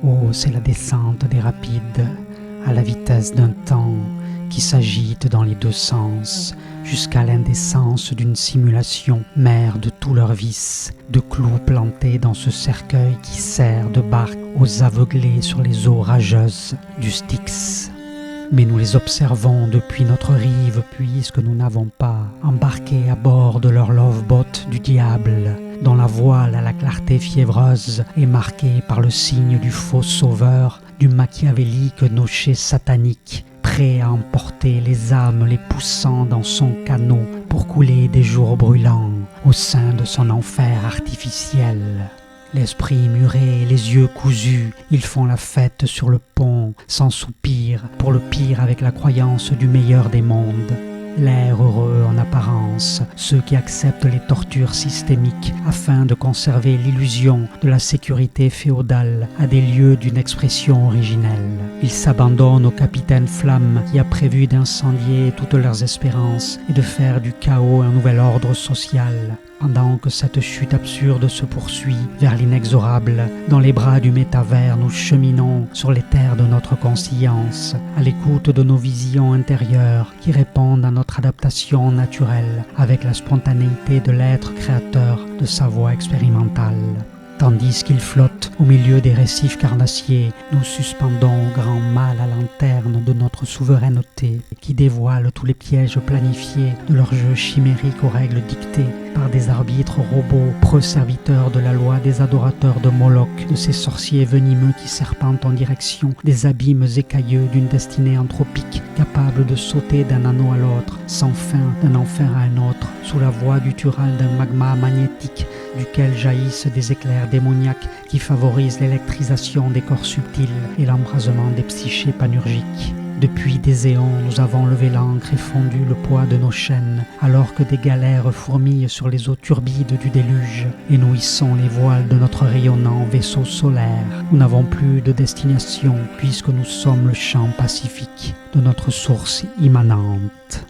Oh, c'est la descente des rapides, à la vitesse d'un temps qui s'agite dans les deux sens, jusqu'à l'indécence d'une simulation mère de tous leurs vices, de clous plantés dans ce cercueil qui sert de barque aux aveuglés sur les eaux rageuses du Styx. Mais nous les observons depuis notre rive, puisque nous n'avons pas embarqué à bord de leur love-boat du diable, dont la voile à la clarté fiévreuse est marquée par le signe du faux sauveur, du machiavélique nocher satanique, prêt à emporter les âmes les poussant dans son canot pour couler des jours brûlants au sein de son enfer artificiel. L'esprit muré, les yeux cousus, ils font la fête sur le pont, sans soupir, pour le pire avec la croyance du meilleur des mondes. L'air heureux en apparence, ceux qui acceptent les tortures systémiques afin de conserver l'illusion de la sécurité féodale à des lieux d'une expression originelle. Ils s'abandonnent au capitaine Flamme qui a prévu d'incendier toutes leurs espérances et de faire du chaos un nouvel ordre social. Pendant que cette chute absurde se poursuit vers l'inexorable, dans les bras du métavers nous cheminons sur les terres de notre conscience, à l'écoute de nos visions intérieures qui répondent à notre adaptation naturelle avec la spontanéité de l'être créateur de sa voix expérimentale. Tandis qu'ils flottent au milieu des récifs carnassiers, nous suspendons au grand mât la lanterne de notre souveraineté qui dévoile tous les pièges planifiés de leur jeu chimérique aux règles dictées par des arbitres robots, preux serviteurs de la loi des adorateurs de Moloch, de ces sorciers venimeux qui serpentent en direction des abîmes écailleux d'une destinée anthropique, capable de sauter d'un anneau à l'autre, sans fin d'un enfer à un autre, sous la voie gutturale d'un magma magnétique, duquel jaillissent des éclairs démoniaques qui favorisent l'électrisation des corps subtils et l'embrasement des psychés panurgiques. Depuis des éons, nous avons levé l'ancre et fondu le poids de nos chaînes, alors que des galères fourmillent sur les eaux turbides du déluge, et nous hissons les voiles de notre rayonnant vaisseau solaire. Nous n'avons plus de destination, puisque nous sommes le champ pacifique de notre source immanente.